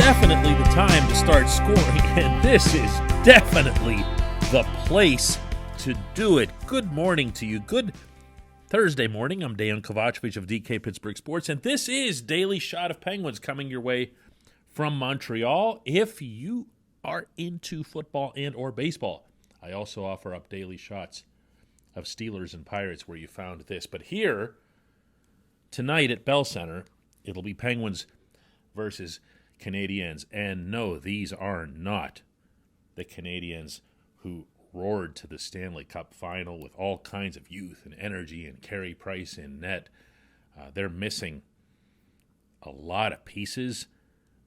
definitely the time to start scoring, and this is definitely the place to do it. Good morning to you. Good Thursday morning. I'm Dejan Kovacevic of DK Pittsburgh Sports, and this is Daily Shot of Penguins coming your way from Montreal. If you are into football and or baseball, I also offer up daily shots of Steelers and Pirates where you found this. But here, tonight at Bell Center, it'll be Penguins versus Canadiens. And no, these are not the Canadiens who roared to the Stanley Cup final with all kinds of youth and energy and Carey Price in net. They're missing a lot of pieces.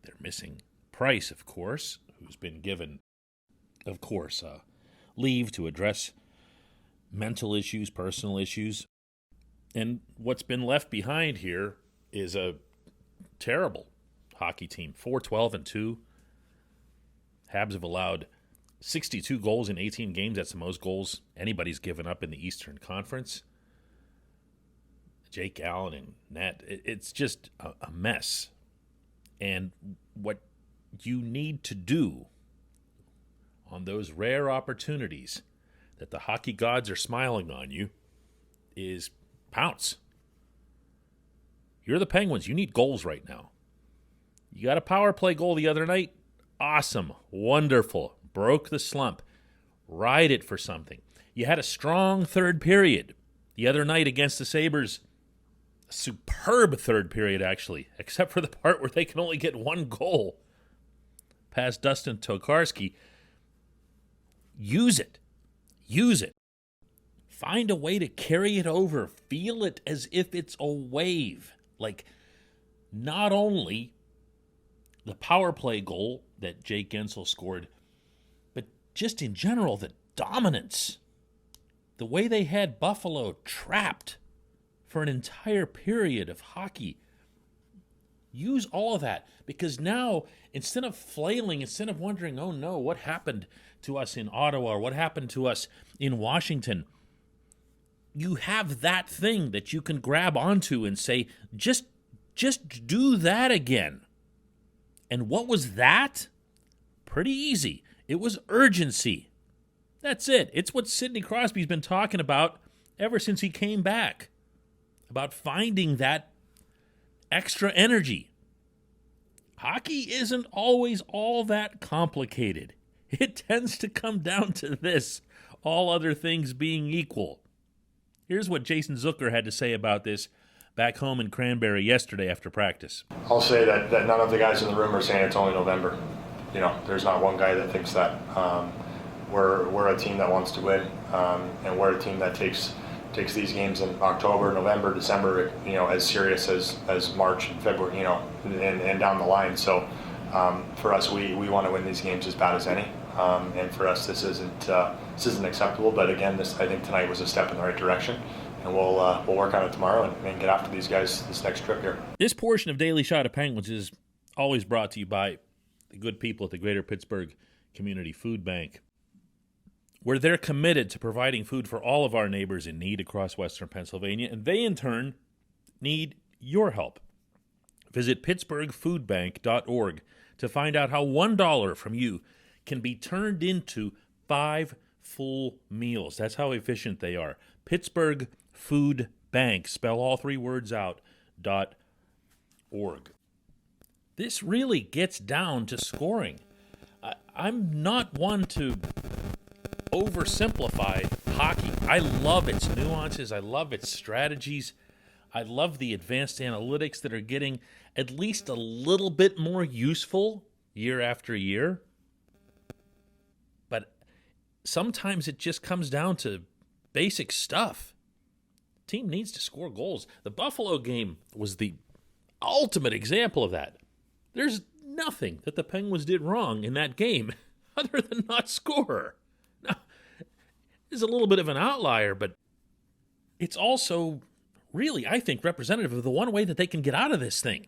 They're missing Price, of course, who's been given, of course, leave to address mental issues, personal issues. And what's been left behind here is a terrible hockey team. 4-12-2. Habs have allowed 62 goals in 18 games. That's the most goals anybody's given up in the Eastern Conference. Jake Allen in net. It's just a mess. And what you need to do on those rare opportunities that the hockey gods are smiling on you is pounce. You're the Penguins. You need goals right now. You got a power play goal the other night. Awesome. Wonderful. Broke the slump. Ride it for something. You had a strong third period the other night against the Sabres. A superb third period, actually, except for the part where they can only get one goal past Dustin Tokarski. Use it. Use it. Find a way to carry it over. Feel it as if it's a wave. Like, not only the power play goal that Jake Gensel scored, but just in general, the dominance. The way they had Buffalo trapped for an entire period of hockey. Use all of that, because now, instead of flailing, instead of wondering, oh no, what happened to us in Ottawa or what happened to us in Washington, you have that thing that you can grab onto and say, just do that again. And what was that? Pretty easy. It was urgency. That's it. It's what Sidney Crosby's been talking about ever since he came back, about finding that extra energy. Hockey isn't always all that complicated. It tends to come down to this, all other things being equal. Here's what Jason Zucker had to say about this back home in Cranberry yesterday after practice. I'll say that none of the guys in the room are saying it's only November. You know, there's not one guy that thinks that. We're a team that wants to win, and we're a team that takes these games in October, November, December, you know, as serious as March and February, you know, and down the line. So for us, we want to win these games as bad as any. And for us, this isn't acceptable. But again, I think tonight was a step in the right direction. And we'll work on it tomorrow and get after these guys this next trip here. This portion of Daily Shot of Penguins is always brought to you by the good people at the Greater Pittsburgh Community Food Bank, where they're committed to providing food for all of our neighbors in need across Western Pennsylvania, and they, in turn, need your help. Visit pittsburghfoodbank.org to find out how $1 from you can be turned into 5 full meals. That's how efficient they are. Pittsburgh Food Bank, spell all 3 words out, .org. This really gets down to scoring. I'm not one to oversimplify hockey. I love its nuances. I love its strategies. I love the advanced analytics that are getting at least a little bit more useful year after year. But sometimes it just comes down to basic stuff. Team needs to score goals. The Buffalo game was the ultimate example of that. There's nothing that the Penguins did wrong in that game other than not score. Now, it's a little bit of an outlier, but it's also really, I think, representative of the one way that they can get out of this thing.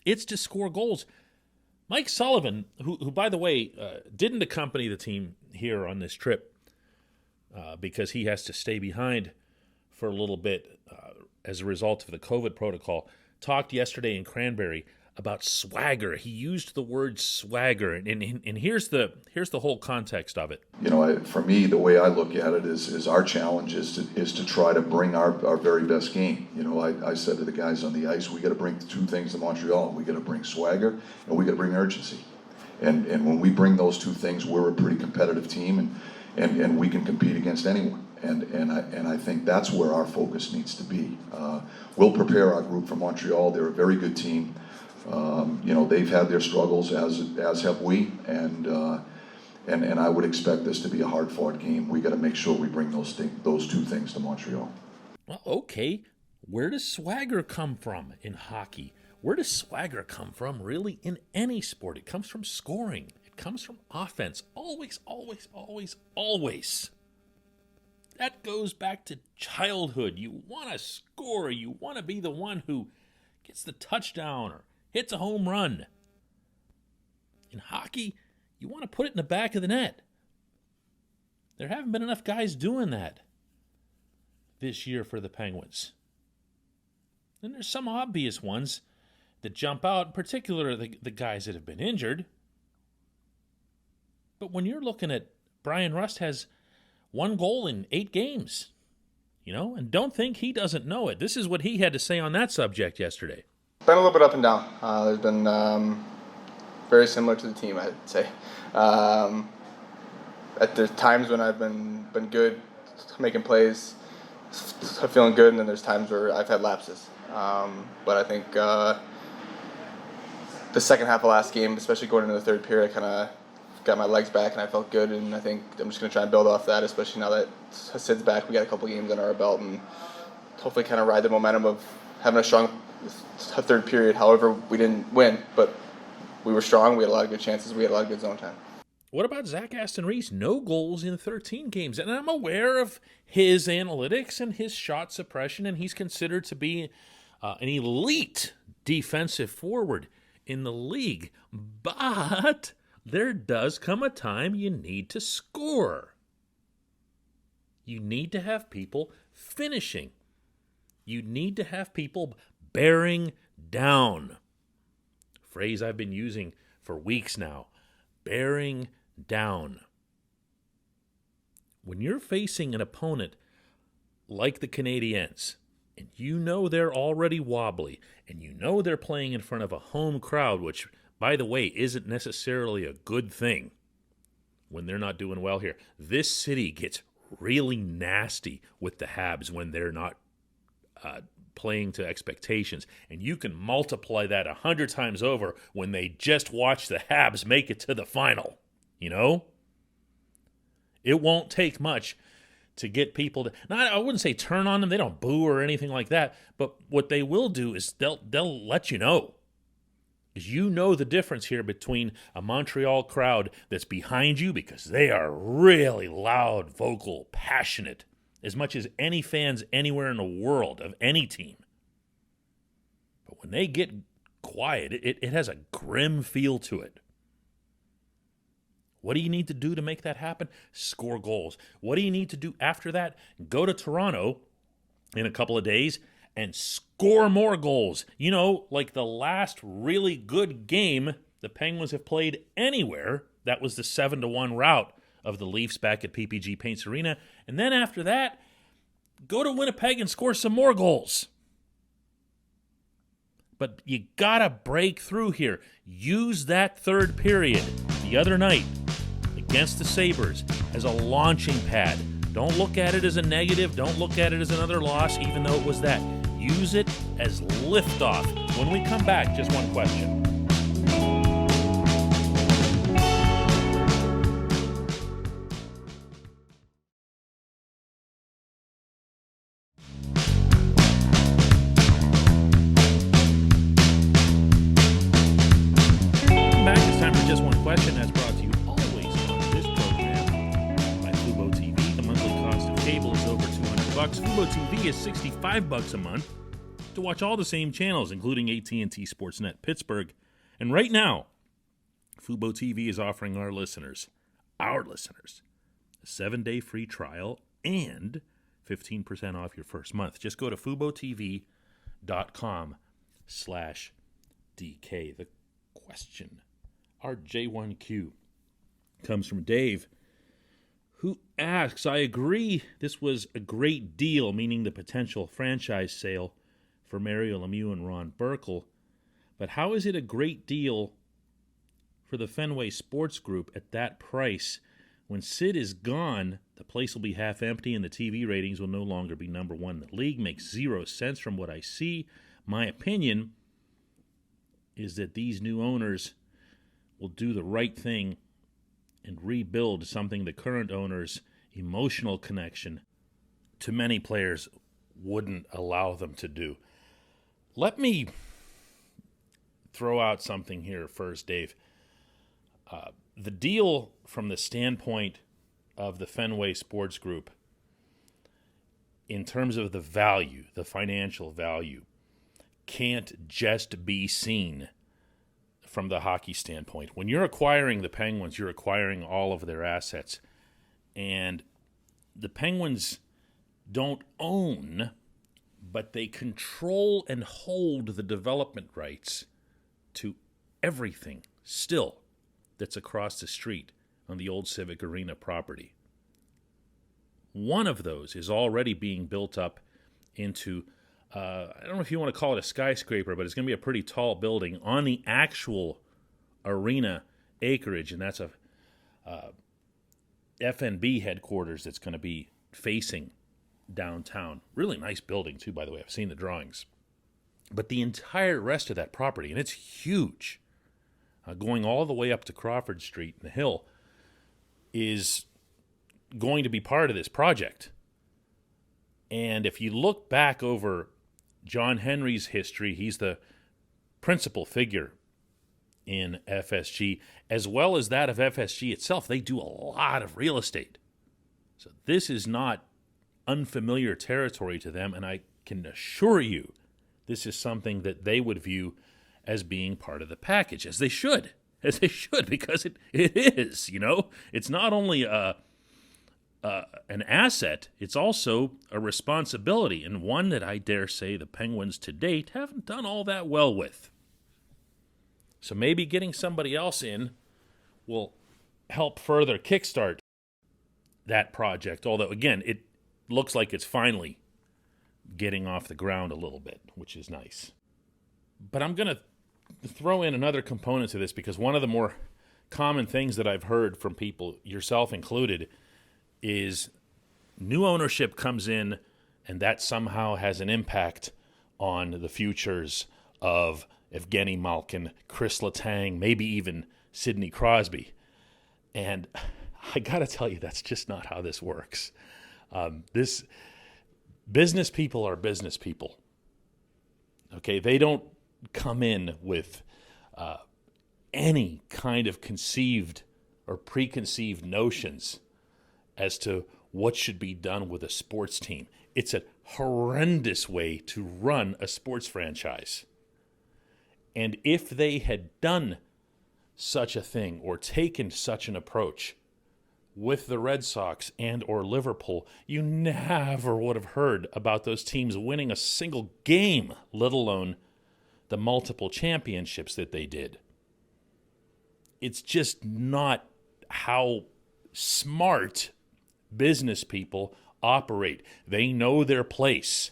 It's to score goals. Mike Sullivan, who by the way, didn't accompany the team here on this trip because he has to stay behind for a little bit as a result of the COVID protocol, talked yesterday in Cranberry about swagger. He used the word swagger, and here's the whole context of it. For me, the way I look at it is our challenge is to try to bring our very best game. I said to the guys on the ice, we got to bring two things to Montreal. We got to bring swagger, and we got to bring urgency. And when we bring those two things, we're a pretty competitive team, and we can compete against anyone. And I think that's where our focus needs to be. We'll prepare our group for Montreal. They're a very good team. They've had their struggles, as have we, and I would expect this to be a hard-fought game. We got to make sure we bring those two things to Montreal. Well, okay, where does swagger come from in hockey? Where does swagger come from, really, in any sport? It comes from scoring. It comes from offense. Always, always, always, always. That goes back to childhood. You want to score. You want to be the one who gets the touchdown or hits a home run. In hockey, you want to put it in the back of the net. There haven't been enough guys doing that this year for the Penguins. And there's some obvious ones that jump out, in particular the guys that have been injured. But when you're looking at Brian Rust has 1 goal in 8 games, and don't think he doesn't know it. This is what he had to say on that subject yesterday. Been a little bit up and down. There's been very similar to the team, I'd say. At the times when I've been good, making plays, feeling good, and then there's times where I've had lapses. But I think the second half of last game, especially going into the third period, I kind of got my legs back and I felt good, and I think I'm just going to try and build off that, especially now that Sid's back. We got a couple games under our belt, and hopefully kind of ride the momentum of having a strong third period. However, we didn't win, but we were strong. We had a lot of good chances. We had a lot of good zone time. What about Zach Aston-Reese? No goals in 13 games. And I'm aware of his analytics and his shot suppression, and he's considered to be an elite defensive forward in the league. But there does come a time you need to score. You need to have people finishing. You need to have people bearing down. Phrase I've been using for weeks now. Bearing down. When you're facing an opponent like the Canadiens, and you know they're already wobbly, and you know they're playing in front of a home crowd, which, by the way, isn't necessarily a good thing when they're not doing well here. This city gets really nasty with the Habs when they're not playing to expectations. And you can multiply that 100 times over when they just watch the Habs make it to the final. It won't take much to get people to, I wouldn't say turn on them. They don't boo or anything like that. But what they will do is they'll let you know. Because you know the difference here between a Montreal crowd that's behind you, because they are really loud, vocal, passionate, as much as any fans anywhere in the world of any team. But when they get quiet, it has a grim feel to it. What do you need to do to make that happen? Score goals. What do you need to do after that? Go to Toronto in a couple of days and score more goals. Like the last really good game the Penguins have played anywhere, that was the 7-1 rout of the Leafs back at PPG Paints Arena. And then after that, go to Winnipeg and score some more goals. But you gotta break through here. Use that third period the other night against the Sabres as a launching pad. Don't look at it as a negative. Don't look at it as another loss, even though it was that. Use it as liftoff. When we come back, just one question. Fubo TV is $65 a month to watch all the same channels, including AT&T Sportsnet Pittsburgh. And right now, Fubo TV is offering our listeners, a 7-day free trial and 15% off your first month. Just go to FuboTV.com/ DK. The question, RJ1Q, comes from Dave, who asks, I agree this was a great deal, meaning the potential franchise sale for Mario Lemieux and Ron Burkle, but how is it a great deal for the Fenway Sports Group at that price? When Sid is gone, the place will be half empty and the TV ratings will no longer be number one in the league. Makes zero sense from what I see. My opinion is that these new owners will do the right thing and rebuild something the current owners' emotional connection to many players wouldn't allow them to do. Let me throw out something here first, Dave. The deal from the standpoint of the Fenway Sports Group, in terms of the value, the financial value, can't just be seen from the hockey standpoint. When you're acquiring the Penguins, you're acquiring all of their assets. And the Penguins don't own, but they control and hold the development rights to everything still that's across the street on the old Civic Arena property. One of those is already being built up into, I don't know if you want to call it a skyscraper, but it's going to be a pretty tall building on the actual arena acreage, and that's a FNB headquarters that's going to be facing downtown. Really nice building, too, by the way. I've seen the drawings. But the entire rest of that property, and it's huge, going all the way up to Crawford Street and the hill, is going to be part of this project. And if you look back over John Henry's history, he's the principal figure in FSG, as well as that of FSG itself. They do a lot of real estate. So this is not unfamiliar territory to them, and I can assure you this is something that they would view as being part of the package, as they should, because it is, you know. It's not only an asset, it's also a responsibility, and one that I dare say the Penguins to date haven't done all that well with. So maybe getting somebody else in will help further kickstart that project, although, again, it looks like it's finally getting off the ground a little bit, which is nice. But I'm going to throw in another component to this, because one of the more common things that I've heard from people, yourself included, is new ownership comes in and that somehow has an impact on the futures of Evgeny Malkin, Chris Letang, maybe even Sidney Crosby. And I got to tell you, that's just not how this works. This business people are business people. Okay, they don't come in with any kind of conceived or preconceived notions as to what should be done with a sports team. It's a horrendous way to run a sports franchise. And if they had done such a thing or taken such an approach with the Red Sox and or Liverpool, you never would have heard about those teams winning a single game, let alone the multiple championships that they did. It's just not how smart business people operate. They know their place.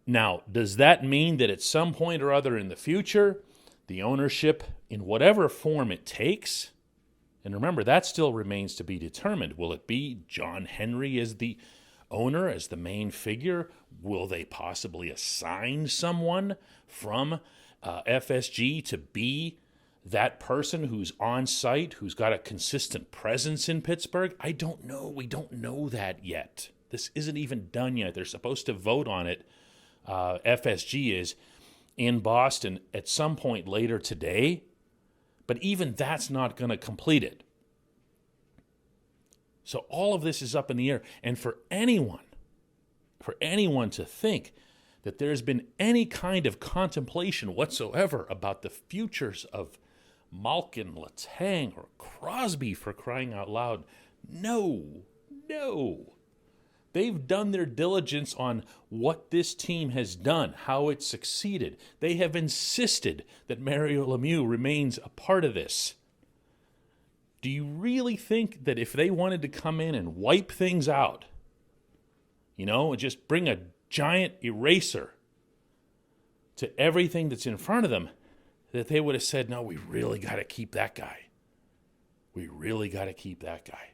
Now, does that mean that at some point or other in the future, the ownership, in whatever form it takes, and remember, that still remains to be determined. Will it be John Henry as the owner, as the main figure? Will they possibly assign someone from FSG to be that person who's on site, who's got a consistent presence in Pittsburgh? I don't know. We don't know that yet. This isn't even done yet. They're supposed to vote on it. FSG is in Boston at some point later today, but even that's not going to complete it. So all of this is up in the air. And for anyone to think that there's been any kind of contemplation whatsoever about the futures of Malkin, Letang, or Crosby, for crying out loud, no. They've done their diligence on what this team has done, how it's succeeded. They have insisted that Mario Lemieux remains a part of this. Do you really think that if they wanted to come in and wipe things out, and just bring a giant eraser to everything that's in front of them, that they would have said, no, we really got to keep that guy. We really got to keep that guy.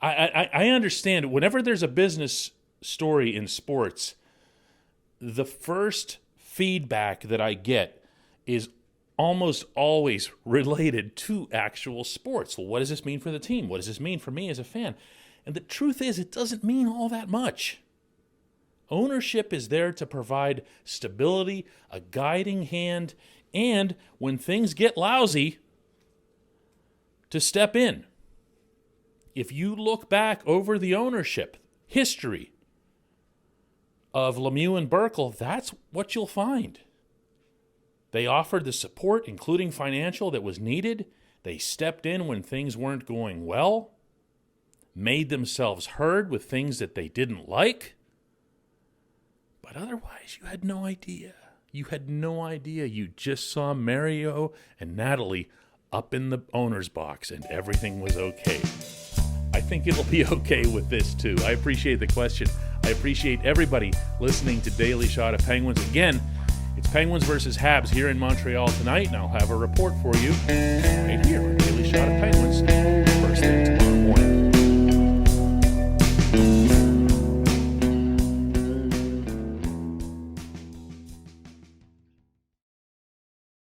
I understand whenever there's a business story in sports, the first feedback that I get is almost always related to actual sports. Well, what does this mean for the team? What does this mean for me as a fan? And the truth is, it doesn't mean all that much. Ownership is there to provide stability, a guiding hand, and when things get lousy, to step in. If you look back over the ownership history of Lemieux and Burkle, that's what you'll find. They offered the support, including financial, that was needed. They stepped in when things weren't going well, made themselves heard with things that they didn't like. But otherwise, you had no idea. You had no idea. You just saw Mario and Natalie up in the owner's box and everything was okay. I think it'll be okay with this too. I appreciate the question. I appreciate everybody listening to Daily Shot of Penguins. Again, it's Penguins versus Habs here in Montreal tonight, and I'll have a report for you right here on Daily Shot of Penguins.